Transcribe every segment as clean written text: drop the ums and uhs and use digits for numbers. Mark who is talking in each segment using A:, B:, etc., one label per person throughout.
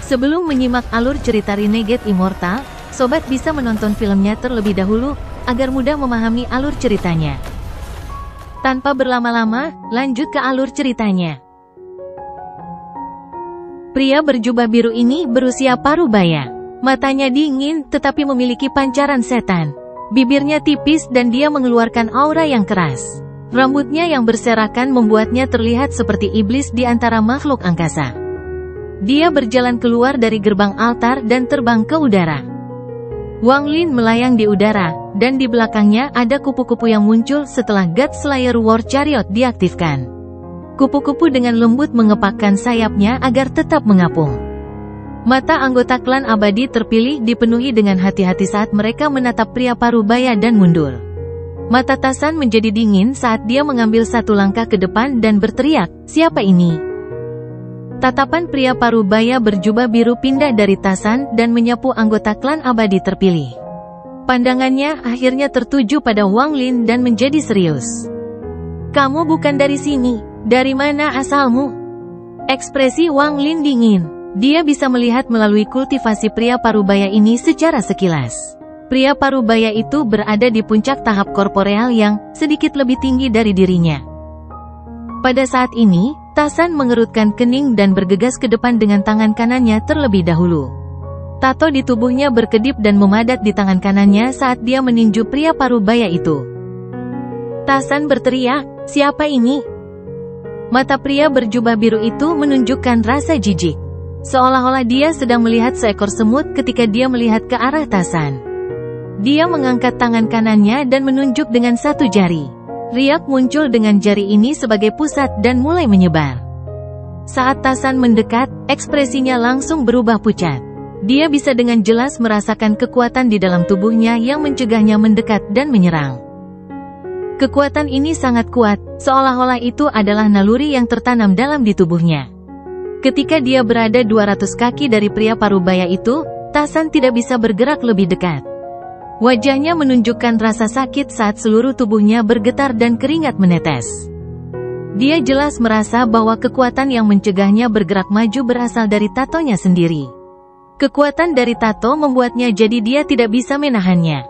A: Sebelum menyimak alur cerita Renegade Immortal, sobat bisa menonton filmnya terlebih dahulu, agar mudah memahami alur ceritanya. Tanpa berlama-lama, lanjut ke alur ceritanya. Pria berjubah biru ini berusia parubaya. Matanya dingin tetapi memiliki pancaran setan. Bibirnya tipis dan dia mengeluarkan aura yang keras. Rambutnya yang berserakan membuatnya terlihat seperti iblis di antara makhluk angkasa. Dia berjalan keluar dari gerbang altar dan terbang ke udara. Wang Lin melayang di udara, dan di belakangnya ada kupu-kupu yang muncul setelah God Slayer War Chariot diaktifkan. Kupu-kupu dengan lembut mengepakkan sayapnya agar tetap mengapung. Mata anggota klan abadi terpilih dipenuhi dengan hati-hati saat mereka menatap pria parubaya dan mundur. Mata Tasan menjadi dingin saat dia mengambil satu langkah ke depan dan berteriak, "Siapa ini?" Tatapan pria parubaya berjubah biru pindah dari Tasan dan menyapu anggota klan abadi terpilih. Pandangannya akhirnya tertuju pada Wang Lin dan menjadi serius. "Kamu bukan dari sini. Dari mana asalmu?" Ekspresi Wang Lin dingin. Dia bisa melihat melalui kultivasi pria parubaya ini secara sekilas. Pria parubaya itu berada di puncak tahap korporeal yang sedikit lebih tinggi dari dirinya. Pada saat ini, Tasan mengerutkan kening dan bergegas ke depan dengan tangan kanannya terlebih dahulu. Tato di tubuhnya berkedip dan memadat di tangan kanannya saat dia meninju pria parubaya itu. Tasan berteriak, "Siapa ini?" Mata pria berjubah biru itu menunjukkan rasa jijik. Seolah-olah dia sedang melihat seekor semut ketika dia melihat ke arah Tasan. Dia mengangkat tangan kanannya dan menunjuk dengan satu jari. Riak muncul dengan jari ini sebagai pusat dan mulai menyebar. Saat Tasan mendekat, ekspresinya langsung berubah pucat. Dia bisa dengan jelas merasakan kekuatan di dalam tubuhnya yang mencegahnya mendekat dan menyerang. Kekuatan ini sangat kuat, seolah-olah itu adalah naluri yang tertanam dalam di tubuhnya. Ketika dia berada 200 kaki dari pria parubaya itu, Tasan tidak bisa bergerak lebih dekat. Wajahnya menunjukkan rasa sakit saat seluruh tubuhnya bergetar dan keringat menetes. Dia jelas merasa bahwa kekuatan yang mencegahnya bergerak maju berasal dari tatonya sendiri. Kekuatan dari tato membuatnya jadi dia tidak bisa menahannya.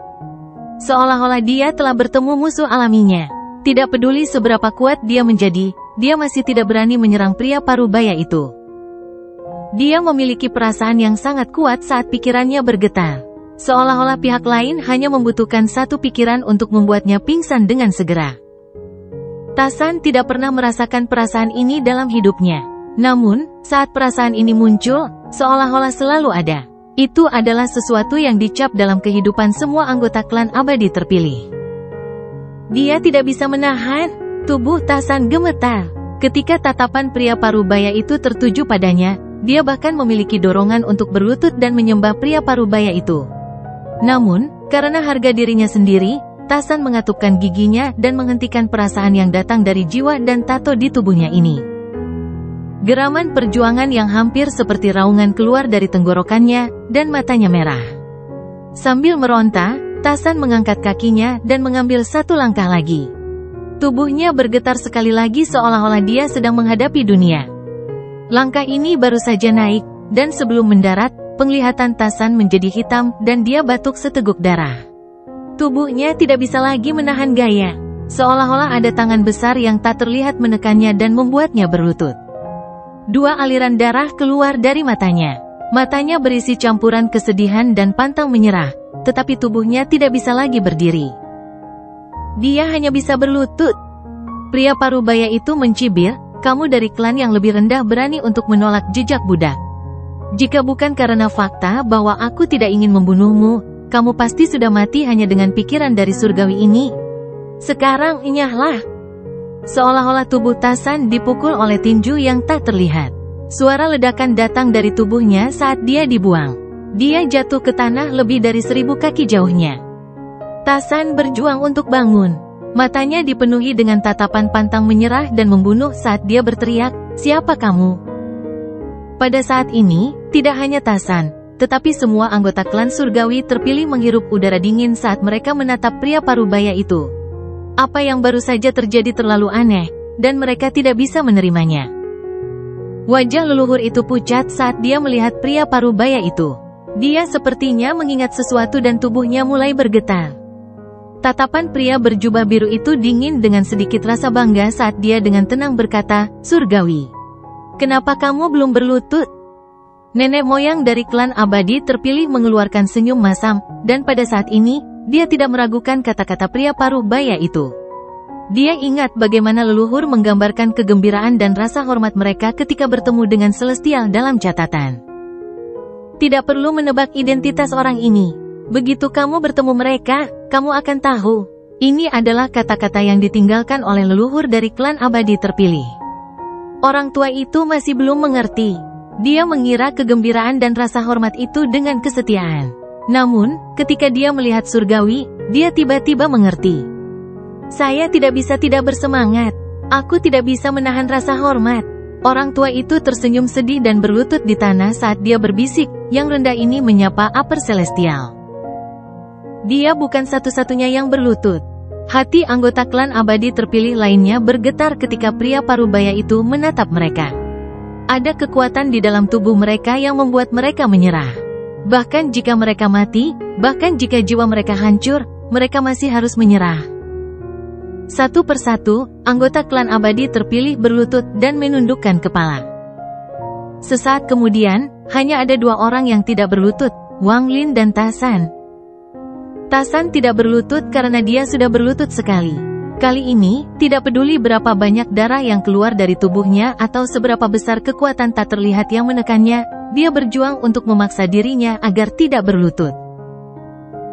A: Seolah-olah dia telah bertemu musuh alaminya. Tidak peduli seberapa kuat dia menjadi, dia masih tidak berani menyerang pria parubaya itu. Dia memiliki perasaan yang sangat kuat saat pikirannya bergetar. Seolah-olah pihak lain hanya membutuhkan satu pikiran untuk membuatnya pingsan dengan segera. Tasan tidak pernah merasakan perasaan ini dalam hidupnya. Namun, saat perasaan ini muncul, seolah-olah selalu ada. Itu adalah sesuatu yang dicap dalam kehidupan semua anggota klan abadi terpilih. Dia tidak bisa menahan. Tubuh Tasan gemetar. Ketika tatapan pria parubaya itu tertuju padanya, dia bahkan memiliki dorongan untuk berlutut dan menyembah pria parubaya itu. Namun, karena harga dirinya sendiri, Tasan mengatupkan giginya dan menghentikan perasaan yang datang dari jiwa dan tato di tubuhnya ini. Geraman perjuangan yang hampir seperti raungan keluar dari tenggorokannya, dan matanya merah. Sambil meronta, Tasan mengangkat kakinya dan mengambil satu langkah lagi. Tubuhnya bergetar sekali lagi seolah-olah dia sedang menghadapi dunia. Langkah ini baru saja naik, dan sebelum mendarat, penglihatan Tasan menjadi hitam dan dia batuk seteguk darah. Tubuhnya tidak bisa lagi menahan gaya. Seolah-olah ada tangan besar yang tak terlihat menekannya dan membuatnya berlutut. Dua aliran darah keluar dari matanya. Matanya berisi campuran kesedihan dan pantang menyerah, tetapi tubuhnya tidak bisa lagi berdiri. Dia hanya bisa berlutut. Pria parubaya itu mencibir, "Kamu dari klan yang lebih rendah berani untuk menolak jejak budak. Jika bukan karena fakta bahwa aku tidak ingin membunuhmu, kamu pasti sudah mati hanya dengan pikiran dari surgawi ini. Sekarang enyahlah." Seolah-olah tubuh Tasan dipukul oleh tinju yang tak terlihat. Suara ledakan datang dari tubuhnya saat dia dibuang. Dia jatuh ke tanah lebih dari 1000 kaki jauhnya. Tasan berjuang untuk bangun. Matanya dipenuhi dengan tatapan pantang menyerah dan membunuh saat dia berteriak, "Siapa kamu?" Pada saat ini, tidak hanya Tasan, tetapi semua anggota klan surgawi terpilih menghirup udara dingin saat mereka menatap pria parubaya itu. Apa yang baru saja terjadi terlalu aneh, dan mereka tidak bisa menerimanya. Wajah leluhur itu pucat saat dia melihat pria parubaya itu. Dia sepertinya mengingat sesuatu dan tubuhnya mulai bergetar. Tatapan pria berjubah biru itu dingin dengan sedikit rasa bangga saat dia dengan tenang berkata, "Surgawi, kenapa kamu belum berlutut?" Nenek moyang dari klan abadi terpilih mengeluarkan senyum masam, dan pada saat ini, dia tidak meragukan kata-kata pria parubaya itu. Dia ingat bagaimana leluhur menggambarkan kegembiraan dan rasa hormat mereka ketika bertemu dengan Celestial dalam catatan. Tidak perlu menebak identitas orang ini. Begitu kamu bertemu mereka, kamu akan tahu. Ini adalah kata-kata yang ditinggalkan oleh leluhur dari klan abadi terpilih. Orang tua itu masih belum mengerti. Dia mengira kegembiraan dan rasa hormat itu dengan kesetiaan. Namun, ketika dia melihat surgawi, dia tiba-tiba mengerti. Saya tidak bisa tidak bersemangat. Aku tidak bisa menahan rasa hormat. Orang tua itu tersenyum sedih dan berlutut di tanah saat dia berbisik, yang rendah ini menyapa Upper Celestial. Dia bukan satu-satunya yang berlutut. Hati anggota klan abadi terpilih lainnya bergetar ketika pria parubaya itu menatap mereka. Ada kekuatan di dalam tubuh mereka yang membuat mereka menyerah. Bahkan jika mereka mati, bahkan jika jiwa mereka hancur, mereka masih harus menyerah. Satu persatu, anggota klan abadi terpilih berlutut dan menundukkan kepala. Sesaat kemudian, hanya ada dua orang yang tidak berlutut, Wang Lin dan Tasan. Tasan tidak berlutut karena dia sudah berlutut sekali. Kali ini, tidak peduli berapa banyak darah yang keluar dari tubuhnya atau seberapa besar kekuatan tak terlihat yang menekannya, dia berjuang untuk memaksa dirinya agar tidak berlutut.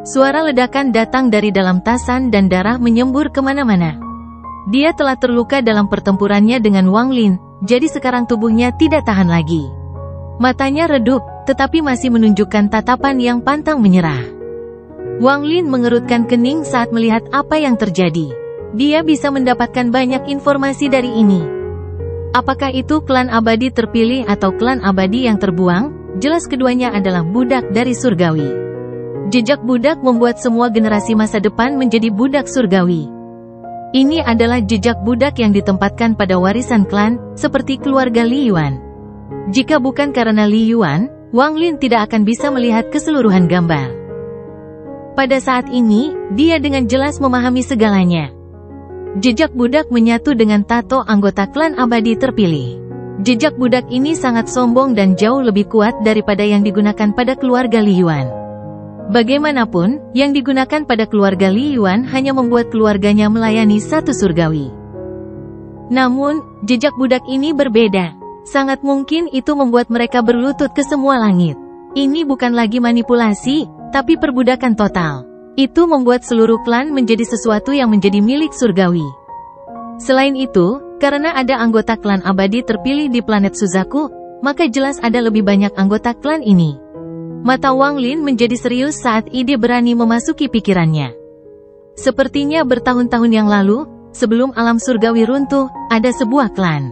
A: Suara ledakan datang dari dalam Tasan dan darah menyembur kemana-mana. Dia telah terluka dalam pertempurannya dengan Wang Lin, jadi sekarang tubuhnya tidak tahan lagi. Matanya redup, tetapi masih menunjukkan tatapan yang pantang menyerah. Wang Lin mengerutkan kening saat melihat apa yang terjadi. Dia bisa mendapatkan banyak informasi dari ini. Apakah itu klan abadi terpilih atau klan abadi yang terbuang? Jelas keduanya adalah budak dari surgawi. Jejak budak membuat semua generasi masa depan menjadi budak surgawi. Ini adalah jejak budak yang ditempatkan pada warisan klan, seperti keluarga Li Yuan. Jika bukan karena Li Yuan, Wang Lin tidak akan bisa melihat keseluruhan gambar. Pada saat ini, dia dengan jelas memahami segalanya. Jejak budak menyatu dengan tato anggota klan abadi terpilih. Jejak budak ini sangat sombong dan jauh lebih kuat daripada yang digunakan pada keluarga Li Yuan. Bagaimanapun, yang digunakan pada keluarga Li Yuan hanya membuat keluarganya melayani satu surgawi. Namun, jejak budak ini berbeda. Sangat mungkin itu membuat mereka berlutut ke semua langit. Ini bukan lagi manipulasi, tapi perbudakan total. Itu membuat seluruh klan menjadi sesuatu yang menjadi milik surgawi. Selain itu, karena ada anggota klan abadi terpilih di planet Suzaku, maka jelas ada lebih banyak anggota klan ini. Mata Wang Lin menjadi serius saat ide berani memasuki pikirannya. Sepertinya bertahun-tahun yang lalu, sebelum alam surgawi runtuh, ada sebuah klan.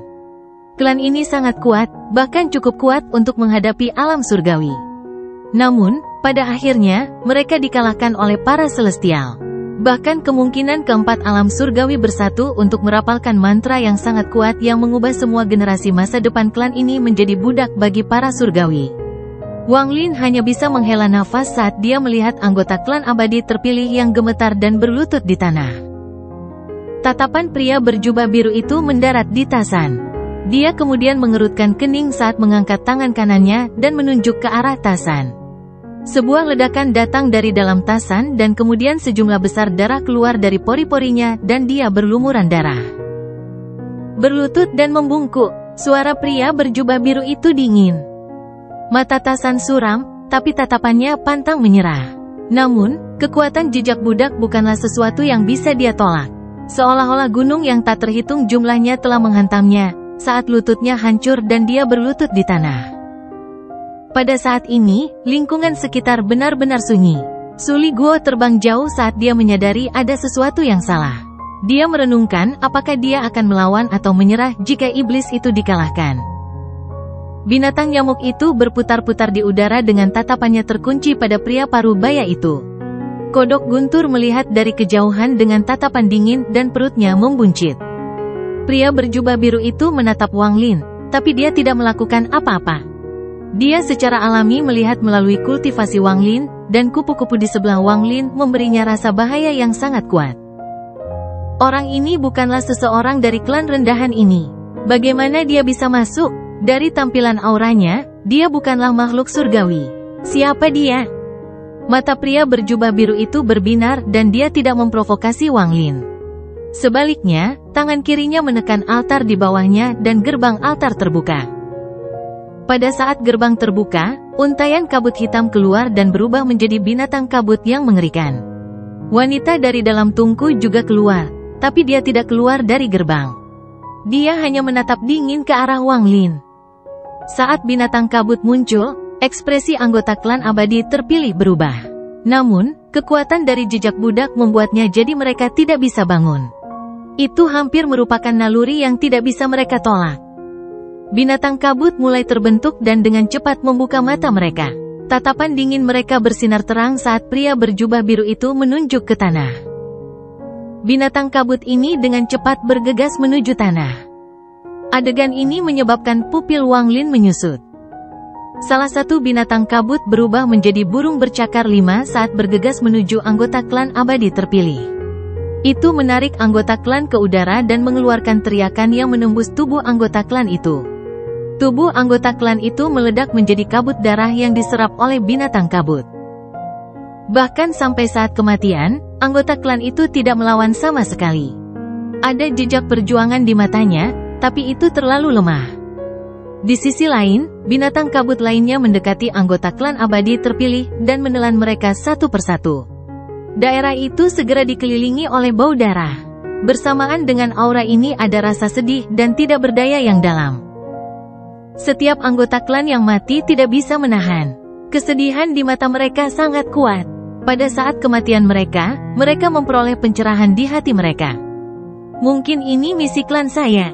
A: Klan ini sangat kuat, bahkan cukup kuat untuk menghadapi alam surgawi. Namun, pada akhirnya, mereka dikalahkan oleh para Celestial. Bahkan kemungkinan keempat alam surgawi bersatu untuk merapalkan mantra yang sangat kuat yang mengubah semua generasi masa depan klan ini menjadi budak bagi para surgawi. Wang Lin hanya bisa menghela nafas saat dia melihat anggota klan abadi terpilih yang gemetar dan berlutut di tanah. Tatapan pria berjubah biru itu mendarat di Tasan. Dia kemudian mengerutkan kening saat mengangkat tangan kanannya dan menunjuk ke arah Tasan. Sebuah ledakan datang dari dalam Tasan dan kemudian sejumlah besar darah keluar dari pori-porinya dan dia berlumuran darah. Berlutut dan membungkuk, suara pria berjubah biru itu dingin. Mata Tasan suram, tapi tatapannya pantang menyerah. Namun, kekuatan jejak budak bukanlah sesuatu yang bisa dia tolak. Seolah-olah gunung yang tak terhitung jumlahnya telah menghantamnya, saat lututnya hancur dan dia berlutut di tanah. Pada saat ini, lingkungan sekitar benar-benar sunyi. Suli Guo terbang jauh saat dia menyadari ada sesuatu yang salah. Dia merenungkan apakah dia akan melawan atau menyerah jika iblis itu dikalahkan. Binatang nyamuk itu berputar-putar di udara dengan tatapannya terkunci pada pria parubaya itu. Kodok guntur melihat dari kejauhan dengan tatapan dingin dan perutnya membuncit. Pria berjubah biru itu menatap Wang Lin, tapi dia tidak melakukan apa-apa. Dia secara alami melihat melalui kultivasi Wang Lin, dan kupu-kupu di sebelah Wang Lin memberinya rasa bahaya yang sangat kuat. Orang ini bukanlah seseorang dari klan rendahan ini. Bagaimana dia bisa masuk? Dari tampilan auranya, dia bukanlah makhluk surgawi. Siapa dia? Mata pria berjubah biru itu berbinar dan dia tidak memprovokasi Wang Lin. Sebaliknya, tangan kirinya menekan altar di bawahnya dan gerbang altar terbuka. Pada saat gerbang terbuka, untaian kabut hitam keluar dan berubah menjadi binatang kabut yang mengerikan. Wanita dari dalam tungku juga keluar, tapi dia tidak keluar dari gerbang. Dia hanya menatap dingin ke arah Wang Lin. Saat binatang kabut muncul, ekspresi anggota klan abadi terpilih berubah. Namun, kekuatan dari jejak budak membuatnya jadi mereka tidak bisa bangun. Itu hampir merupakan naluri yang tidak bisa mereka tolak. Binatang kabut mulai terbentuk dan dengan cepat membuka mata mereka. Tatapan dingin mereka bersinar terang saat pria berjubah biru itu menunjuk ke tanah. Binatang kabut ini dengan cepat bergegas menuju tanah. Adegan ini menyebabkan pupil Wang Lin menyusut. Salah satu binatang kabut berubah menjadi burung bercakar 5 saat bergegas menuju anggota klan abadi terpilih. Itu menarik anggota klan ke udara dan mengeluarkan teriakan yang menembus tubuh anggota klan itu. Tubuh anggota klan itu meledak menjadi kabut darah yang diserap oleh binatang kabut. Bahkan sampai saat kematian, anggota klan itu tidak melawan sama sekali. Ada jejak perjuangan di matanya, tapi itu terlalu lemah. Di sisi lain, binatang kabut lainnya mendekati anggota klan abadi terpilih dan menelan mereka satu persatu. Daerah itu segera dikelilingi oleh bau darah. Bersamaan dengan aura ini ada rasa sedih dan tidak berdaya yang dalam. Setiap anggota klan yang mati tidak bisa menahan. Kesedihan di mata mereka sangat kuat. Pada saat kematian mereka, mereka memperoleh pencerahan di hati mereka. Mungkin ini misi klan saya.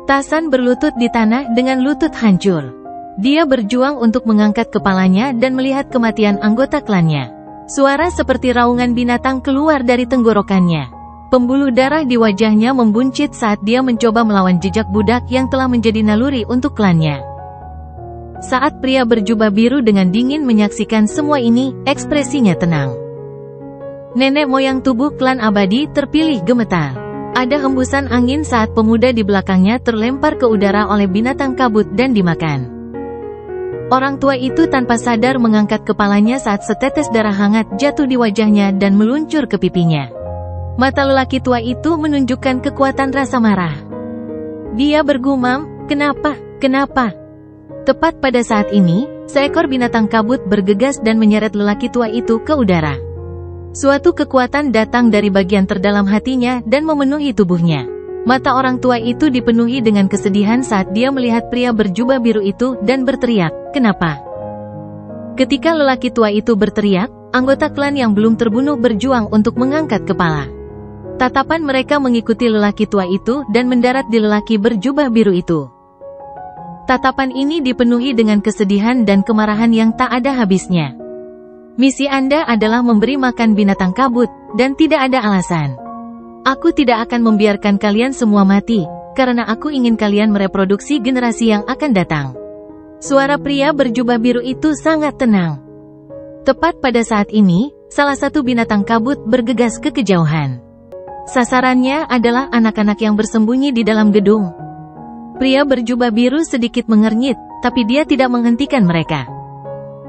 A: Tasan berlutut di tanah dengan lutut hancur. Dia berjuang untuk mengangkat kepalanya dan melihat kematian anggota klannya. Suara seperti raungan binatang keluar dari tenggorokannya. Pembuluh darah di wajahnya membuncit saat dia mencoba melawan jejak budak yang telah menjadi naluri untuk klannya. Saat pria berjubah biru dengan dingin menyaksikan semua ini, ekspresinya tenang. Nenek moyang tubuh klan abadi terpilih gemetar. Ada hembusan angin saat pemuda di belakangnya terlempar ke udara oleh binatang kabut dan dimakan. Orang tua itu tanpa sadar mengangkat kepalanya saat setetes darah hangat jatuh di wajahnya dan meluncur ke pipinya. Mata lelaki tua itu menunjukkan kekuatan rasa marah. Dia bergumam, "Kenapa? Kenapa?" Tepat pada saat ini, seekor binatang kabut bergegas dan menyeret lelaki tua itu ke udara. Suatu kekuatan datang dari bagian terdalam hatinya dan memenuhi tubuhnya. Mata orang tua itu dipenuhi dengan kesedihan saat dia melihat pria berjubah biru itu dan berteriak, "Kenapa?" Ketika lelaki tua itu berteriak, anggota klan yang belum terbunuh berjuang untuk mengangkat kepala. Tatapan mereka mengikuti lelaki tua itu dan mendarat di lelaki berjubah biru itu. Tatapan ini dipenuhi dengan kesedihan dan kemarahan yang tak ada habisnya. Misi Anda adalah memberi makan binatang kabut, dan tidak ada alasan. Aku tidak akan membiarkan kalian semua mati, karena aku ingin kalian mereproduksi generasi yang akan datang. Suara pria berjubah biru itu sangat tenang. Tepat pada saat ini, salah satu binatang kabut bergegas ke kejauhan. Sasarannya adalah anak-anak yang bersembunyi di dalam gedung. Pria berjubah biru sedikit mengernyit, tapi dia tidak menghentikan mereka.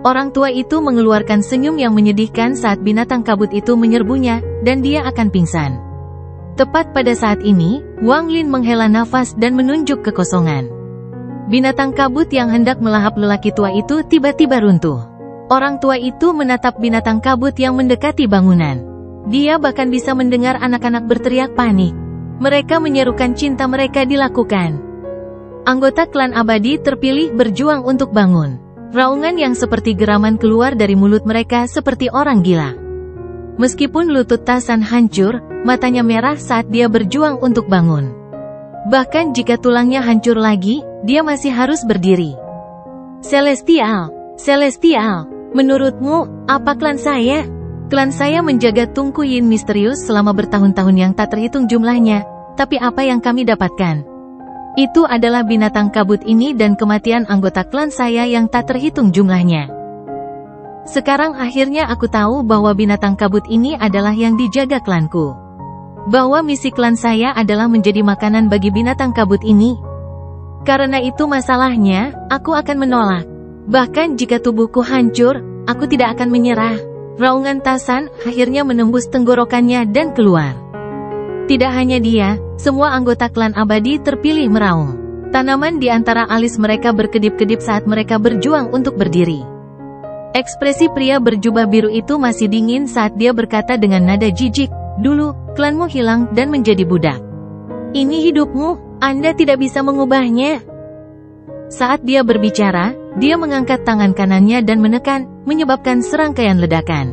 A: Orang tua itu mengeluarkan senyum yang menyedihkan saat binatang kabut itu menyerbunya, dan dia akan pingsan. Tepat pada saat ini, Wang Lin menghela nafas dan menunjuk ke kosongan. Binatang kabut yang hendak melahap lelaki tua itu tiba-tiba runtuh. Orang tua itu menatap binatang kabut yang mendekati bangunan. Dia bahkan bisa mendengar anak-anak berteriak panik. Mereka menyerukan cinta mereka dilakukan. Anggota klan abadi terpilih berjuang untuk bangun. Raungan yang seperti geraman keluar dari mulut mereka seperti orang gila. Meskipun lutut Tasan hancur, matanya merah saat dia berjuang untuk bangun. Bahkan jika tulangnya hancur lagi, dia masih harus berdiri. Celestial, Celestial, menurutmu, apa klan saya? Klan saya menjaga Tungku Yin misterius selama bertahun-tahun yang tak terhitung jumlahnya, tapi apa yang kami dapatkan? Itu adalah binatang kabut ini dan kematian anggota klan saya yang tak terhitung jumlahnya. Sekarang akhirnya aku tahu bahwa binatang kabut ini adalah yang dijaga klanku. Bahwa misi klan saya adalah menjadi makanan bagi binatang kabut ini. Karena itu masalahnya, aku akan menolak. Bahkan jika tubuhku hancur, aku tidak akan menyerah. Raungan Tasan akhirnya menembus tenggorokannya dan keluar. Tidak hanya dia, semua anggota klan abadi terpilih meraung. Tanaman di antara alis mereka berkedip-kedip saat mereka berjuang untuk berdiri. Ekspresi pria berjubah biru itu masih dingin saat dia berkata dengan nada jijik, "Dulu, klanmu hilang dan menjadi budak. Ini hidupmu, Anda tidak bisa mengubahnya." Saat dia berbicara, dia mengangkat tangan kanannya dan menekan, menyebabkan serangkaian ledakan.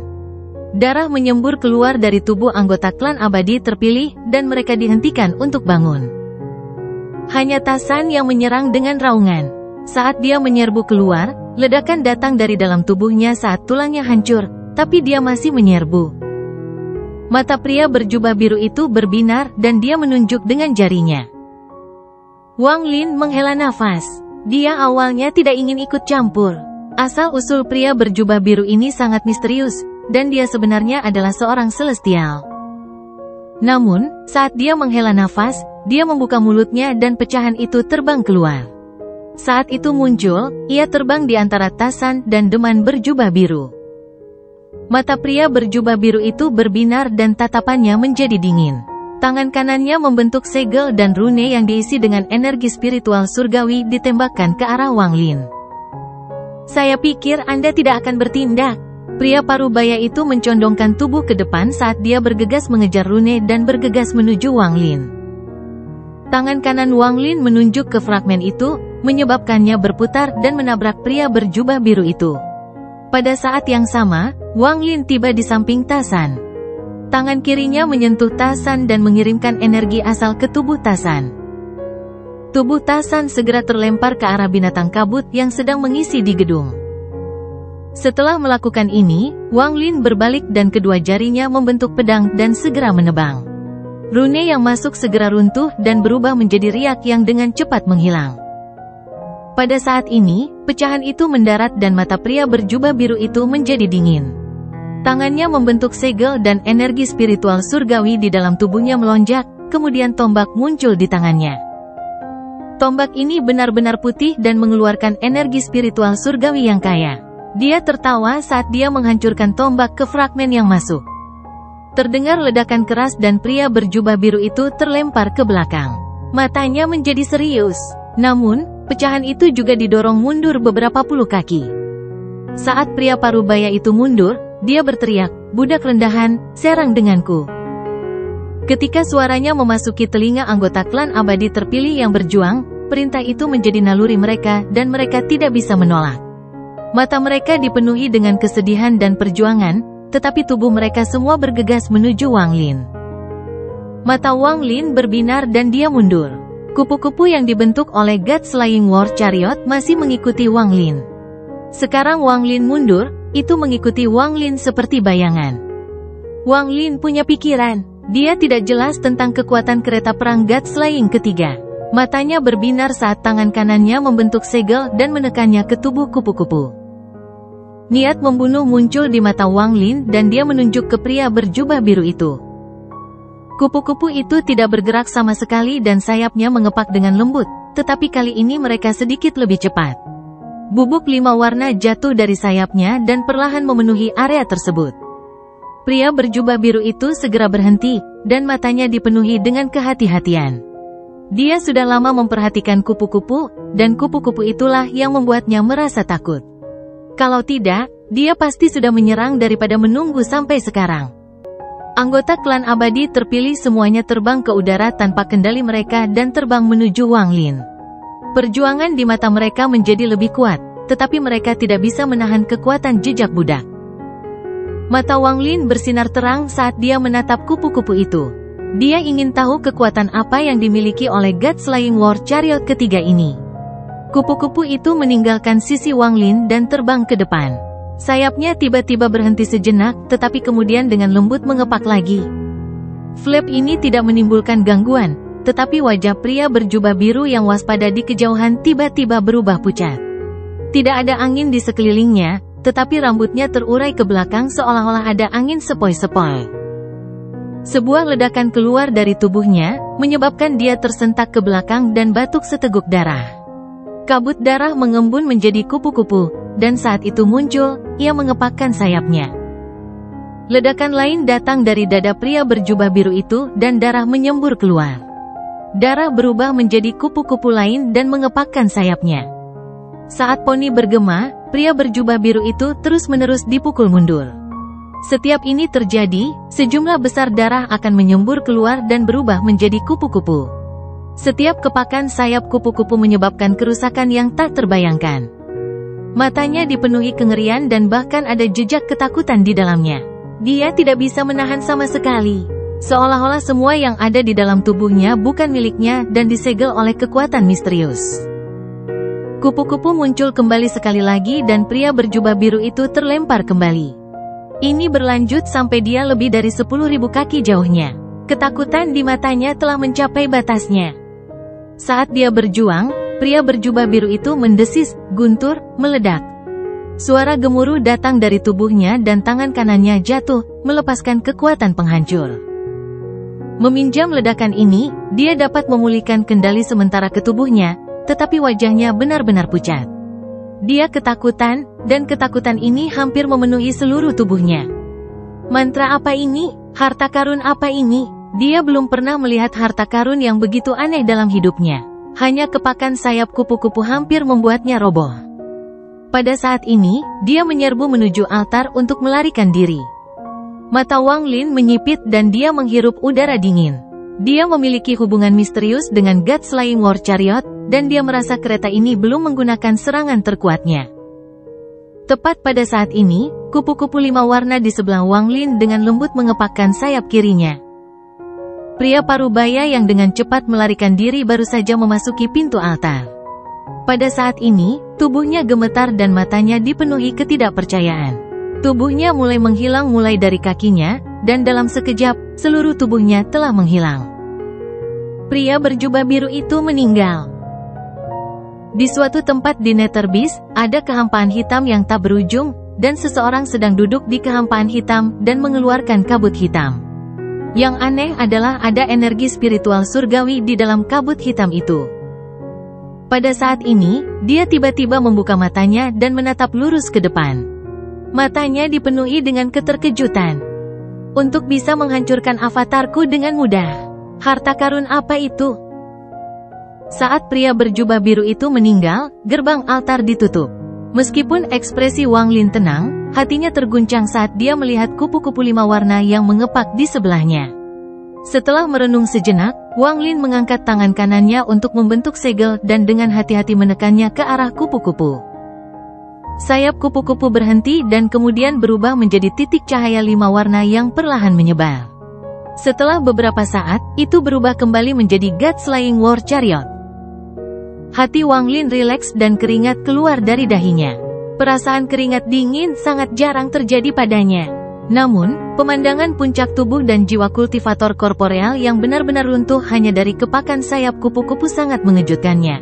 A: Darah menyembur keluar dari tubuh anggota klan abadi terpilih, dan mereka dihentikan untuk bangun. Hanya Tasan yang menyerang dengan raungan. Saat dia menyerbu keluar, ledakan datang dari dalam tubuhnya saat tulangnya hancur, tapi dia masih menyerbu. Mata pria berjubah biru itu berbinar dan dia menunjuk dengan jarinya. Wang Lin menghela nafas. Dia awalnya tidak ingin ikut campur. Asal-usul pria berjubah biru ini sangat misterius, dan dia sebenarnya adalah seorang celestial. Namun, saat dia menghela nafas, dia membuka mulutnya dan pecahan itu terbang keluar. Saat itu muncul, ia terbang di antara Tasan dan Deman berjubah biru. Mata pria berjubah biru itu berbinar dan tatapannya menjadi dingin. Tangan kanannya membentuk segel dan rune yang diisi dengan energi spiritual surgawi ditembakkan ke arah Wang Lin. "Saya pikir Anda tidak akan bertindak." Pria parubaya itu mencondongkan tubuh ke depan saat dia bergegas mengejar rune dan bergegas menuju Wang Lin. Tangan kanan Wang Lin menunjuk ke fragmen itu, menyebabkannya berputar dan menabrak pria berjubah biru itu. Pada saat yang sama, Wang Lin tiba di samping Tasan. Tangan kirinya menyentuh Tasan dan mengirimkan energi asal ke tubuh Tasan. Tubuh Tasan segera terlempar ke arah binatang kabut yang sedang mengisi di gedung. Setelah melakukan ini, Wang Lin berbalik dan kedua jarinya membentuk pedang dan segera menebang. Rune yang masuk segera runtuh dan berubah menjadi riak yang dengan cepat menghilang. Pada saat ini, pecahan itu mendarat dan mata pria berjubah biru itu menjadi dingin. Tangannya membentuk segel dan energi spiritual surgawi di dalam tubuhnya melonjak, kemudian tombak muncul di tangannya. Tombak ini benar-benar putih dan mengeluarkan energi spiritual surgawi yang kaya. Dia tertawa saat dia menghancurkan tombak ke fragmen yang masuk. Terdengar ledakan keras dan pria berjubah biru itu terlempar ke belakang. Matanya menjadi serius. Namun, pecahan itu juga didorong mundur beberapa puluh kaki. Saat pria parubaya itu mundur, dia berteriak, "Budak rendahan, serang denganku." Ketika suaranya memasuki telinga anggota klan abadi terpilih yang berjuang, perintah itu menjadi naluri mereka dan mereka tidak bisa menolak. Mata mereka dipenuhi dengan kesedihan dan perjuangan, tetapi tubuh mereka semua bergegas menuju Wang Lin. Mata Wang Lin berbinar dan dia mundur. Kupu-kupu yang dibentuk oleh God Slaying War Chariot masih mengikuti Wang Lin. Sekarang Wang Lin mundur, itu mengikuti Wang Lin seperti bayangan. Wang Lin punya pikiran. Dia tidak jelas tentang kekuatan kereta perang God Slaying ketiga. Matanya berbinar saat tangan kanannya membentuk segel dan menekannya ke tubuh kupu-kupu. Niat membunuh muncul di mata Wang Lin dan dia menunjuk ke pria berjubah biru itu. Kupu-kupu itu tidak bergerak sama sekali dan sayapnya mengepak dengan lembut, tetapi kali ini mereka sedikit lebih cepat. Bubuk 5 warna jatuh dari sayapnya dan perlahan memenuhi area tersebut. Pria berjubah biru itu segera berhenti, dan matanya dipenuhi dengan kehati-hatian. Dia sudah lama memperhatikan kupu-kupu, dan kupu-kupu itulah yang membuatnya merasa takut. Kalau tidak, dia pasti sudah menyerang daripada menunggu sampai sekarang. Anggota klan abadi terpilih semuanya terbang ke udara tanpa kendali mereka dan terbang menuju Wang Lin. Perjuangan di mata mereka menjadi lebih kuat, tetapi mereka tidak bisa menahan kekuatan jejak budak. Mata Wang Lin bersinar terang saat dia menatap kupu-kupu itu. Dia ingin tahu kekuatan apa yang dimiliki oleh God Slaying War Chariot ketiga ini. Kupu-kupu itu meninggalkan sisi Wang Lin dan terbang ke depan. Sayapnya tiba-tiba berhenti sejenak, tetapi kemudian dengan lembut mengepak lagi. Flap ini tidak menimbulkan gangguan, tetapi wajah pria berjubah biru yang waspada di kejauhan tiba-tiba berubah pucat. Tidak ada angin di sekelilingnya, tetapi rambutnya terurai ke belakang seolah-olah ada angin sepoi-sepoi. Sebuah ledakan keluar dari tubuhnya, menyebabkan dia tersentak ke belakang dan batuk seteguk darah. Kabut darah mengembun menjadi kupu-kupu, dan saat itu muncul, ia mengepakkan sayapnya. Ledakan lain datang dari dada pria berjubah biru itu dan darah menyembur keluar. Darah berubah menjadi kupu-kupu lain dan mengepakkan sayapnya. Saat poni bergema, pria berjubah biru itu terus-menerus dipukul mundur. Setiap ini terjadi, sejumlah besar darah akan menyembur keluar dan berubah menjadi kupu-kupu. Setiap kepakan sayap kupu-kupu menyebabkan kerusakan yang tak terbayangkan. Matanya dipenuhi kengerian dan bahkan ada jejak ketakutan di dalamnya. Dia tidak bisa menahan sama sekali. Seolah-olah semua yang ada di dalam tubuhnya bukan miliknya dan disegel oleh kekuatan misterius. Kupu-kupu muncul kembali sekali lagi dan pria berjubah biru itu terlempar kembali. Ini berlanjut sampai dia lebih dari 10.000 kaki jauhnya. Ketakutan di matanya telah mencapai batasnya. Saat dia berjuang, pria berjubah biru itu mendesis, guntur, meledak. Suara gemuruh datang dari tubuhnya dan tangan kanannya jatuh, melepaskan kekuatan penghancur. Meminjam ledakan ini, dia dapat memulihkan kendali sementara ke tubuhnya, tetapi wajahnya benar-benar pucat. Dia ketakutan, dan ketakutan ini hampir memenuhi seluruh tubuhnya. Mantra apa ini? Harta karun apa ini? Dia belum pernah melihat harta karun yang begitu aneh dalam hidupnya. Hanya kepakan sayap kupu-kupu hampir membuatnya roboh. Pada saat ini, dia menyerbu menuju altar untuk melarikan diri. Mata Wang Lin menyipit dan dia menghirup udara dingin. Dia memiliki hubungan misterius dengan God Slaying War Chariot, dan dia merasa kereta ini belum menggunakan serangan terkuatnya. Tepat pada saat ini, kupu-kupu 5 warna di sebelah Wang Lin dengan lembut mengepakkan sayap kirinya. Pria parubaya yang dengan cepat melarikan diri baru saja memasuki pintu altar. Pada saat ini, tubuhnya gemetar dan matanya dipenuhi ketidakpercayaan. Tubuhnya mulai menghilang mulai dari kakinya, dan dalam sekejap, seluruh tubuhnya telah menghilang. Pria berjubah biru itu meninggal. Di suatu tempat di Netherbeast, ada kehampaan hitam yang tak berujung, dan seseorang sedang duduk di kehampaan hitam dan mengeluarkan kabut hitam. Yang aneh adalah ada energi spiritual surgawi di dalam kabut hitam itu. Pada saat ini, dia tiba-tiba membuka matanya dan menatap lurus ke depan. Matanya dipenuhi dengan keterkejutan. Untuk bisa menghancurkan avatarku dengan mudah. Harta karun apa itu? Saat pria berjubah biru itu meninggal, gerbang altar ditutup. Meskipun ekspresi Wang Lin tenang, hatinya terguncang saat dia melihat kupu-kupu 5 warna yang mengepak di sebelahnya. Setelah merenung sejenak, Wang Lin mengangkat tangan kanannya untuk membentuk segel dan dengan hati-hati menekannya ke arah kupu-kupu. Sayap kupu-kupu berhenti dan kemudian berubah menjadi titik cahaya 5 warna yang perlahan menyebar. Setelah beberapa saat, itu berubah kembali menjadi God Slaying War Chariot. Hati Wang Lin rileks dan keringat keluar dari dahinya. Perasaan keringat dingin sangat jarang terjadi padanya. Namun, pemandangan puncak tubuh dan jiwa kultivator korporeal yang benar-benar runtuh hanya dari kepakan sayap kupu-kupu sangat mengejutkannya.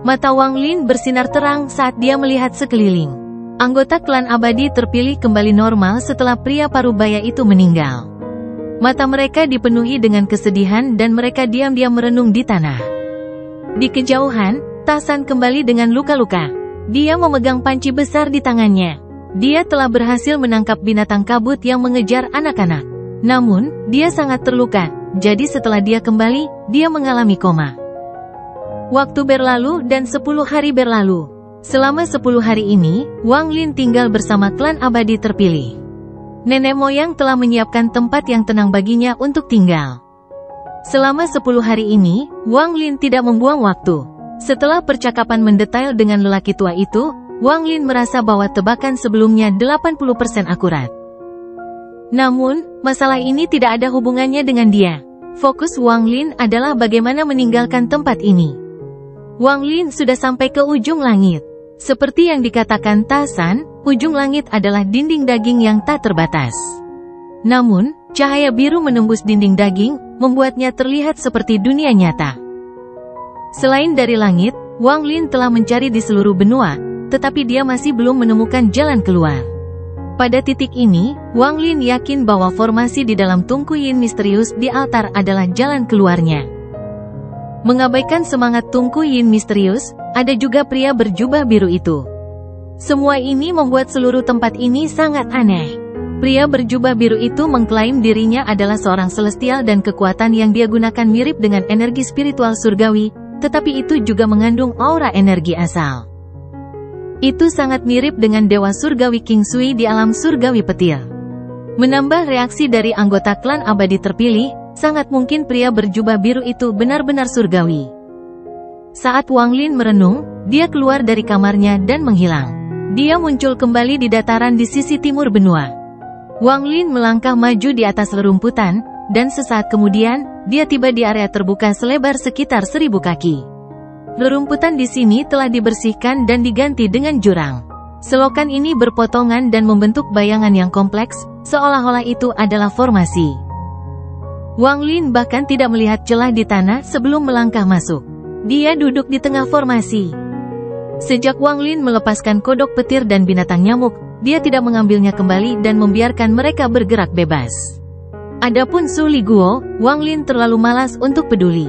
A: Mata Wang Lin bersinar terang saat dia melihat sekeliling. Anggota klan abadi terpilih kembali normal setelah pria parubaya itu meninggal. Mata mereka dipenuhi dengan kesedihan dan mereka diam-diam merenung di tanah. Di kejauhan, Tasan kembali dengan luka-luka. Dia memegang panci besar di tangannya. Dia telah berhasil menangkap binatang kabut yang mengejar anak-anak. Namun, dia sangat terluka, jadi setelah dia kembali, dia mengalami koma. Waktu berlalu dan 10 hari berlalu. Selama 10 hari ini, Wang Lin tinggal bersama klan abadi terpilih. Nenek moyang telah menyiapkan tempat yang tenang baginya untuk tinggal. Selama 10 hari ini, Wang Lin tidak membuang waktu. Setelah percakapan mendetail dengan lelaki tua itu, Wang Lin merasa bahwa tebakan sebelumnya 80% akurat. Namun, masalah ini tidak ada hubungannya dengan dia. Fokus Wang Lin adalah bagaimana meninggalkan tempat ini. Wang Lin sudah sampai ke ujung langit. Seperti yang dikatakan Tasan, ujung langit adalah dinding daging yang tak terbatas. Namun, Cahaya biru menembus dinding daging, membuatnya terlihat seperti dunia nyata. Selain dari langit, Wang Lin telah mencari di seluruh benua, tetapi dia masih belum menemukan jalan keluar. Pada titik ini, Wang Lin yakin bahwa formasi di dalam tungku yin misterius di altar adalah jalan keluarnya. Mengabaikan semangat tungku yin misterius, ada juga pria berjubah biru itu. Semua ini membuat seluruh tempat ini sangat aneh. Pria berjubah biru itu mengklaim dirinya adalah seorang celestial dan kekuatan yang dia gunakan mirip dengan energi spiritual surgawi, tetapi itu juga mengandung aura energi asal. Itu sangat mirip dengan dewa surgawi King Sui di alam surgawi petir. Menambah reaksi dari anggota klan abadi terpilih, sangat mungkin pria berjubah biru itu benar-benar surgawi. Saat Wang Lin merenung, dia keluar dari kamarnya dan menghilang. Dia muncul kembali di dataran di sisi timur benua. Wang Lin melangkah maju di atas rerumputan, dan sesaat kemudian, dia tiba di area terbuka selebar sekitar 1000 kaki. Rerumputan di sini telah dibersihkan dan diganti dengan jurang. Selokan ini berpotongan dan membentuk bayangan yang kompleks, seolah-olah itu adalah formasi. Wang Lin bahkan tidak melihat celah di tanah sebelum melangkah masuk. Dia duduk di tengah formasi. Sejak Wang Lin melepaskan kodok petir dan binatang nyamuk, dia tidak mengambilnya kembali dan membiarkan mereka bergerak bebas. Adapun Su Li Guo, Wang Lin terlalu malas untuk peduli.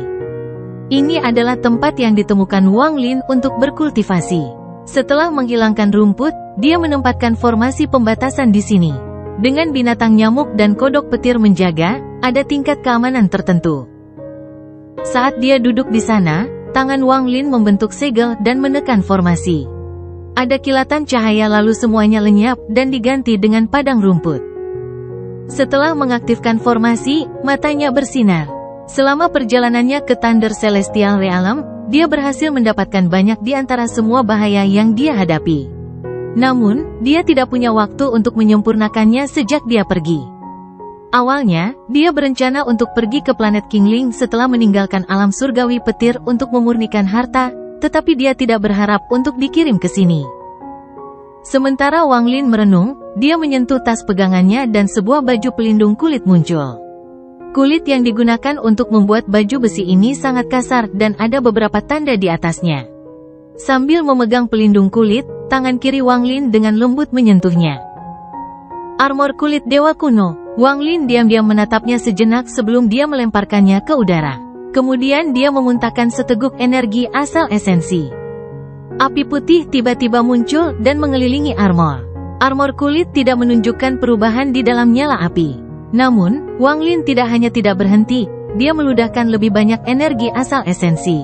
A: Ini adalah tempat yang ditemukan Wang Lin untuk berkultivasi. Setelah menghilangkan rumput, dia menempatkan formasi pembatasan di sini. Dengan binatang nyamuk dan kodok petir menjaga, ada tingkat keamanan tertentu. Saat dia duduk di sana, tangan Wang Lin membentuk segel dan menekan formasi. Ada kilatan cahaya lalu semuanya lenyap dan diganti dengan padang rumput. Setelah mengaktifkan formasi, matanya bersinar. Selama perjalanannya ke Thunder Celestial Realm, dia berhasil mendapatkan banyak di antara semua bahaya yang dia hadapi. Namun, dia tidak punya waktu untuk menyempurnakannya sejak dia pergi. Awalnya, dia berencana untuk pergi ke planet Qingling setelah meninggalkan alam surgawi petir untuk memurnikan harta, tetapi dia tidak berharap untuk dikirim ke sini. Sementara Wang Lin merenung, dia menyentuh tas pegangannya dan sebuah baju pelindung kulit muncul. Kulit yang digunakan untuk membuat baju besi ini sangat kasar dan ada beberapa tanda di atasnya. Sambil memegang pelindung kulit, tangan kiri Wang Lin dengan lembut menyentuhnya. Armor kulit dewa kuno. Wang Lin diam-diam menatapnya sejenak sebelum dia melemparkannya ke udara. Kemudian dia memuntahkan seteguk energi asal esensi. Api putih tiba-tiba muncul dan mengelilingi armor. Armor kulit tidak menunjukkan perubahan di dalam nyala api. Namun, Wang Lin tidak hanya tidak berhenti, dia meludahkan lebih banyak energi asal esensi.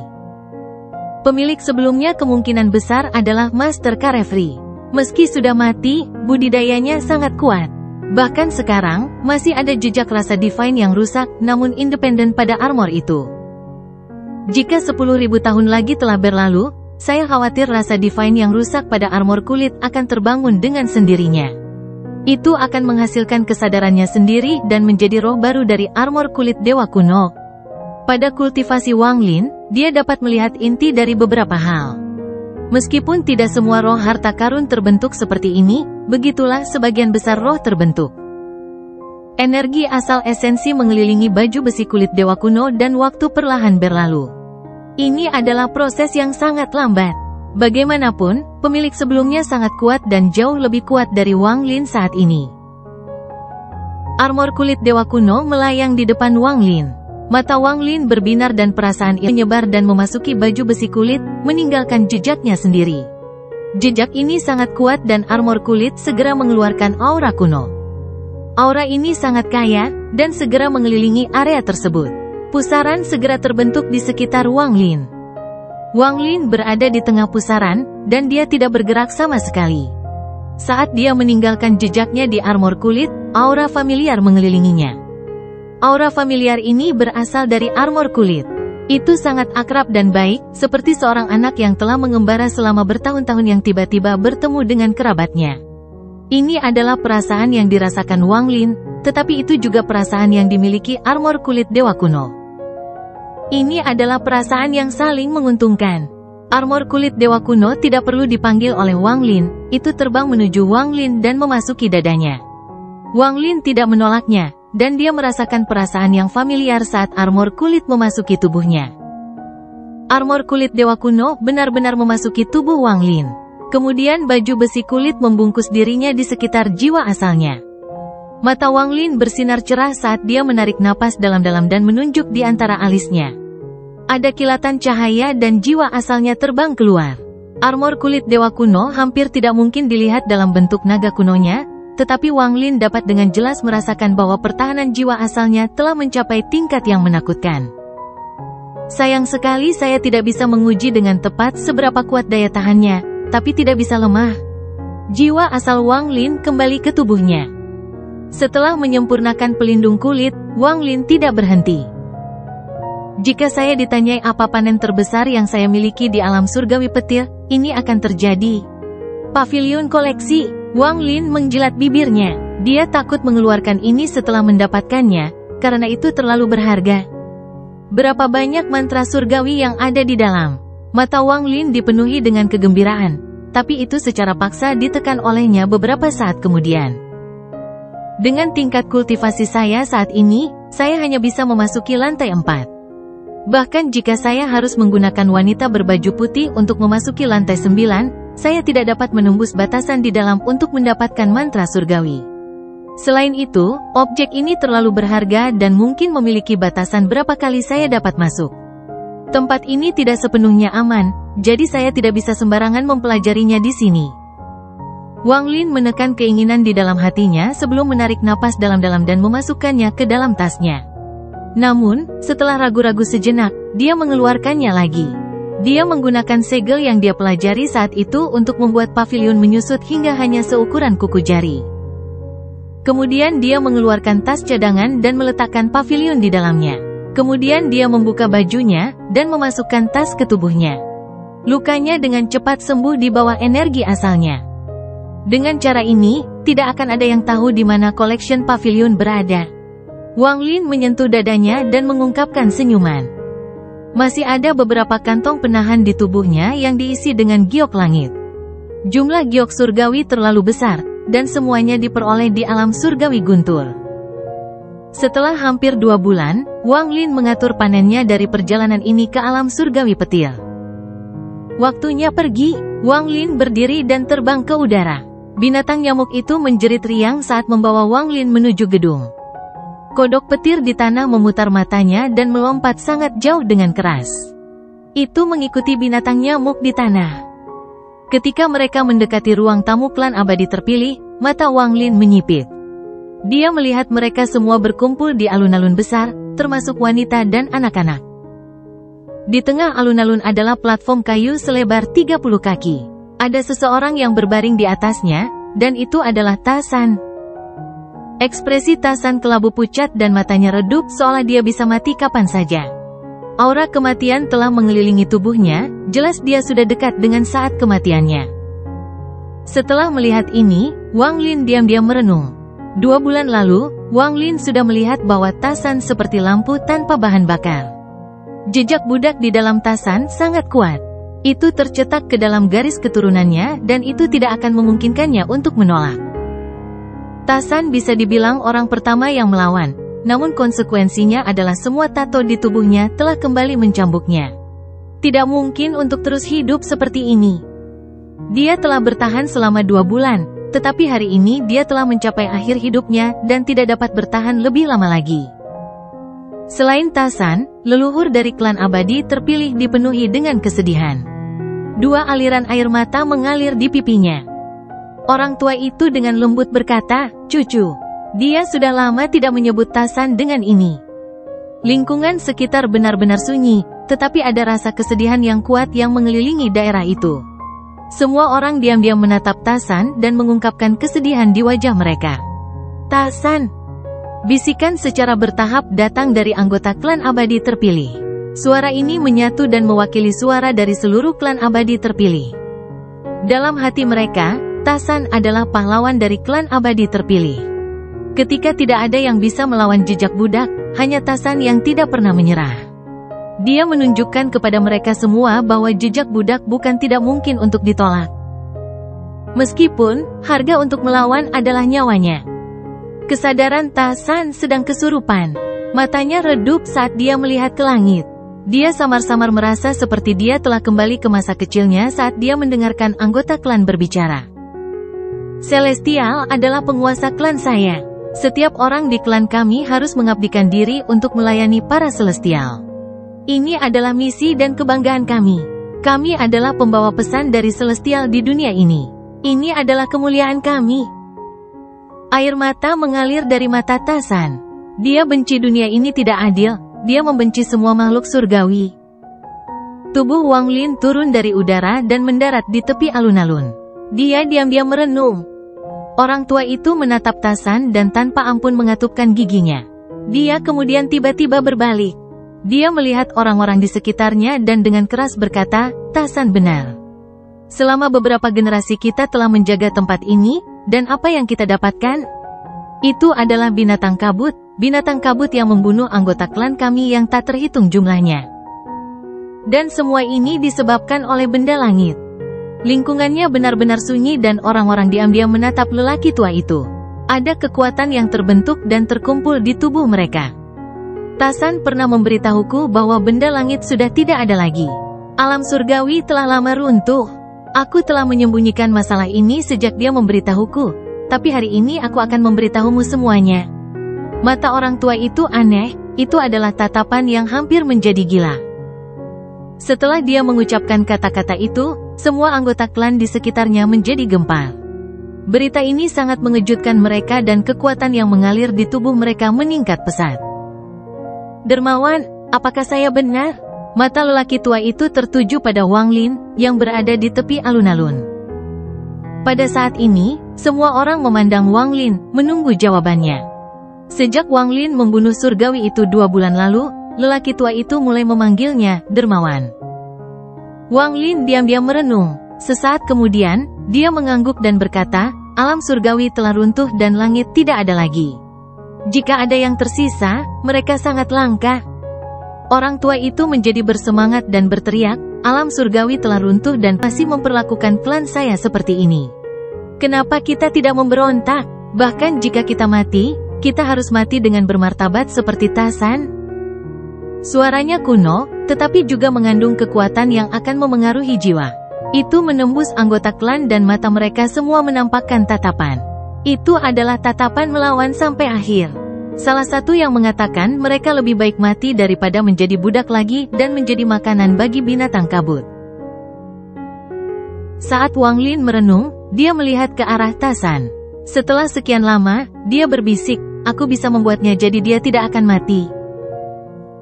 A: Pemilik sebelumnya kemungkinan besar adalah Master Karefri. Meski sudah mati, budidayanya sangat kuat. Bahkan sekarang, masih ada jejak rasa divine yang rusak, namun independen pada armor itu. Jika 10.000 tahun lagi telah berlalu, saya khawatir rasa divine yang rusak pada armor kulit akan terbangun dengan sendirinya. Itu akan menghasilkan kesadarannya sendiri dan menjadi roh baru dari armor kulit dewa kuno. Pada kultivasi Wang Lin, dia dapat melihat inti dari beberapa hal. Meskipun tidak semua roh harta karun terbentuk seperti ini, begitulah sebagian besar roh terbentuk. Energi asal esensi mengelilingi baju besi kulit dewa kuno dan waktu perlahan berlalu. Ini adalah proses yang sangat lambat. Bagaimanapun, pemilik sebelumnya sangat kuat dan jauh lebih kuat dari Wang Lin saat ini. Armor kulit dewa kuno melayang di depan Wang Lin. Mata Wang Lin berbinar dan perasaan ia menyebar dan memasuki baju besi kulit, meninggalkan jejaknya sendiri. Jejak ini sangat kuat dan armor kulit segera mengeluarkan aura kuno. Aura ini sangat kaya, dan segera mengelilingi area tersebut. Pusaran segera terbentuk di sekitar Wang Lin. Wang Lin berada di tengah pusaran, dan dia tidak bergerak sama sekali. Saat dia meninggalkan jejaknya di armor kulit, aura familiar mengelilinginya. Aura familiar ini berasal dari armor kulit. Itu sangat akrab dan baik, seperti seorang anak yang telah mengembara selama bertahun-tahun yang tiba-tiba bertemu dengan kerabatnya. Ini adalah perasaan yang dirasakan Wang Lin, tetapi itu juga perasaan yang dimiliki armor kulit dewa kuno. Ini adalah perasaan yang saling menguntungkan. Armor kulit dewa kuno tidak perlu dipanggil oleh Wang Lin, itu terbang menuju Wang Lin dan memasuki dadanya. Wang Lin tidak menolaknya, dan dia merasakan perasaan yang familiar saat armor kulit memasuki tubuhnya. Armor kulit dewa kuno benar-benar memasuki tubuh Wang Lin. Kemudian baju besi kulit membungkus dirinya di sekitar jiwa asalnya. Mata Wang Lin bersinar cerah saat dia menarik napas dalam-dalam dan menunjuk di antara alisnya. Ada kilatan cahaya dan jiwa asalnya terbang keluar. Armor kulit dewa kuno hampir tidak mungkin dilihat dalam bentuk naga kunonya, tetapi Wang Lin dapat dengan jelas merasakan bahwa pertahanan jiwa asalnya telah mencapai tingkat yang menakutkan. Sayang sekali saya tidak bisa menguji dengan tepat seberapa kuat daya tahannya, tapi tidak bisa lemah. Jiwa asal Wang Lin kembali ke tubuhnya. Setelah menyempurnakan pelindung kulit, Wang Lin tidak berhenti. Jika saya ditanyai apa panen terbesar yang saya miliki di alam surgawi petir, ini akan terjadi. Pavilion koleksi. Wang Lin menjilat bibirnya. Dia takut mengeluarkan ini setelah mendapatkannya, karena itu terlalu berharga. Berapa banyak mantra surgawi yang ada di dalam? Mata Wang Lin dipenuhi dengan kegembiraan, tapi itu secara paksa ditekan olehnya beberapa saat kemudian. Dengan tingkat kultivasi saya saat ini, saya hanya bisa memasuki lantai 4. Bahkan jika saya harus menggunakan wanita berbaju putih untuk memasuki lantai 9, saya tidak dapat menembus batasan di dalam untuk mendapatkan mantra surgawi. Selain itu, objek ini terlalu berharga dan mungkin memiliki batasan berapa kali saya dapat masuk. Tempat ini tidak sepenuhnya aman, jadi saya tidak bisa sembarangan mempelajarinya di sini. Wang Lin menekan keinginan di dalam hatinya sebelum menarik napas dalam-dalam dan memasukkannya ke dalam tasnya. Namun, setelah ragu-ragu sejenak, dia mengeluarkannya lagi. Dia menggunakan segel yang dia pelajari saat itu untuk membuat pavilion menyusut hingga hanya seukuran kuku jari. Kemudian dia mengeluarkan tas cadangan dan meletakkan pavilion di dalamnya. Kemudian dia membuka bajunya dan memasukkan tas ke tubuhnya. Lukanya dengan cepat sembuh di bawah energi asalnya. Dengan cara ini, tidak akan ada yang tahu di mana collection pavilion berada. Wang Lin menyentuh dadanya dan mengungkapkan senyuman. Masih ada beberapa kantong penahan di tubuhnya yang diisi dengan giok langit. Jumlah giok surgawi terlalu besar, dan semuanya diperoleh di alam surgawi guntur. Setelah hampir 2 bulan, Wang Lin mengatur panennya dari perjalanan ini ke alam surgawi petir. Waktunya pergi, Wang Lin berdiri dan terbang ke udara. Binatang nyamuk itu menjerit riang saat membawa Wang Lin menuju gedung. Kodok petir di tanah memutar matanya dan melompat sangat jauh dengan keras. Itu mengikuti binatang nyamuk di tanah. Ketika mereka mendekati ruang tamu klan abadi terpilih, mata Wang Lin menyipit. Dia melihat mereka semua berkumpul di alun-alun besar, termasuk wanita dan anak-anak. Di tengah alun-alun adalah platform kayu selebar 30 kaki. Ada seseorang yang berbaring di atasnya, dan itu adalah Tasan. Ekspresi Tasan kelabu pucat dan matanya redup seolah dia bisa mati kapan saja. Aura kematian telah mengelilingi tubuhnya, jelas dia sudah dekat dengan saat kematiannya. Setelah melihat ini, Wang Lin diam-diam merenung. 2 bulan lalu, Wang Lin sudah melihat bahwa Tasan seperti lampu tanpa bahan bakar. Jejak budak di dalam Tasan sangat kuat. Itu tercetak ke dalam garis keturunannya dan itu tidak akan memungkinkannya untuk menolak. Tasan bisa dibilang orang pertama yang melawan, namun konsekuensinya adalah semua tato di tubuhnya telah kembali mencambuknya. Tidak mungkin untuk terus hidup seperti ini. Dia telah bertahan selama 2 bulan, tetapi hari ini dia telah mencapai akhir hidupnya dan tidak dapat bertahan lebih lama lagi. Selain Tasan, leluhur dari klan abadi terpilih dipenuhi dengan kesedihan. 2 aliran air mata mengalir di pipinya. Orang tua itu dengan lembut berkata, "Cucu." Dia sudah lama tidak menyebut Tasan dengan ini. Lingkungan sekitar benar-benar sunyi, tetapi ada rasa kesedihan yang kuat yang mengelilingi daerah itu. Semua orang diam-diam menatap Tasan dan mengungkapkan kesedihan di wajah mereka. "Tasan!" Bisikan secara bertahap datang dari anggota klan abadi terpilih. Suara ini menyatu dan mewakili suara dari seluruh klan abadi terpilih. Dalam hati mereka, Tasan adalah pahlawan dari klan abadi terpilih. Ketika tidak ada yang bisa melawan jejak budak, hanya Tasan yang tidak pernah menyerah. Dia menunjukkan kepada mereka semua bahwa jejak budak bukan tidak mungkin untuk ditolak. Meskipun, harga untuk melawan adalah nyawanya. Kesadaran Tasan sedang kesurupan. Matanya redup saat dia melihat ke langit. Dia samar-samar merasa seperti dia telah kembali ke masa kecilnya saat dia mendengarkan anggota klan berbicara. Celestial adalah penguasa klan saya. Setiap orang di klan kami harus mengabdikan diri untuk melayani para Celestial. Ini adalah misi dan kebanggaan kami. Kami adalah pembawa pesan dari Celestial di dunia ini. Ini adalah kemuliaan kami. Air mata mengalir dari mata Tasan. Dia benci dunia ini tidak adil. Dia membenci semua makhluk surgawi. Tubuh Wang Lin turun dari udara dan mendarat di tepi alun-alun. Dia diam-diam merenung. Orang tua itu menatap Tasan dan tanpa ampun mengatupkan giginya. Dia kemudian tiba-tiba berbalik. Dia melihat orang-orang di sekitarnya dan dengan keras berkata, Tasan benar. Selama beberapa generasi kita telah menjaga tempat ini, dan apa yang kita dapatkan? Itu adalah binatang kabut yang membunuh anggota klan kami yang tak terhitung jumlahnya. Dan semua ini disebabkan oleh benda langit. Lingkungannya benar-benar sunyi dan orang-orang diam-diam menatap lelaki tua itu. Ada kekuatan yang terbentuk dan terkumpul di tubuh mereka. Tasan pernah memberitahuku bahwa benda langit sudah tidak ada lagi. Alam surgawi telah lama runtuh. Aku telah menyembunyikan masalah ini sejak dia memberitahuku. Tapi hari ini aku akan memberitahumu semuanya. Mata orang tua itu aneh, itu adalah tatapan yang hampir menjadi gila. Setelah dia mengucapkan kata-kata itu, semua anggota klan di sekitarnya menjadi gempar. Berita ini sangat mengejutkan mereka dan kekuatan yang mengalir di tubuh mereka meningkat pesat. Dermawan, apakah saya benar? Mata lelaki tua itu tertuju pada Wang Lin, yang berada di tepi alun-alun. Pada saat ini, semua orang memandang Wang Lin, menunggu jawabannya. Sejak Wang Lin membunuh surgawi itu 2 bulan lalu, lelaki tua itu mulai memanggilnya, Dermawan. Wang Lin diam-diam merenung. Sesaat kemudian, dia mengangguk dan berkata, alam surgawi telah runtuh dan langit tidak ada lagi. Jika ada yang tersisa, mereka sangat langka. Orang tua itu menjadi bersemangat dan berteriak, alam surgawi telah runtuh dan masih memperlakukan klan saya seperti ini. Kenapa kita tidak memberontak? Bahkan jika kita mati, kita harus mati dengan bermartabat seperti Tasan. Suaranya kuno, tetapi juga mengandung kekuatan yang akan memengaruhi jiwa. Itu menembus anggota klan dan mata mereka semua menampakkan tatapan. Itu adalah tatapan melawan sampai akhir. Salah satu yang mengatakan mereka lebih baik mati daripada menjadi budak lagi dan menjadi makanan bagi binatang kabut. Saat Wang Lin merenung, dia melihat ke arah Tasan. Setelah sekian lama, dia berbisik, aku bisa membuatnya jadi dia tidak akan mati.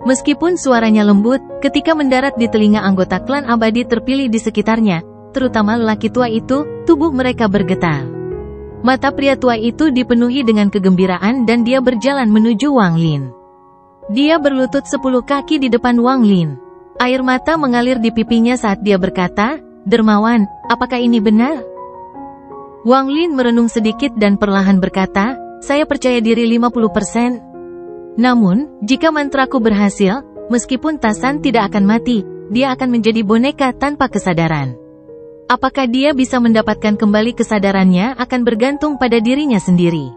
A: Meskipun suaranya lembut, ketika mendarat di telinga anggota klan abadi terpilih di sekitarnya, terutama lelaki tua itu, tubuh mereka bergetar. Mata pria tua itu dipenuhi dengan kegembiraan dan dia berjalan menuju Wang Lin. Dia berlutut 10 kaki di depan Wang Lin. Air mata mengalir di pipinya saat dia berkata, Dermawan, apakah ini benar? Wang Lin merenung sedikit dan perlahan berkata, saya percaya diri 50%. Namun, jika mantraku berhasil, meskipun Tasan tidak akan mati, dia akan menjadi boneka tanpa kesadaran. Apakah dia bisa mendapatkan kembali kesadarannya akan bergantung pada dirinya sendiri.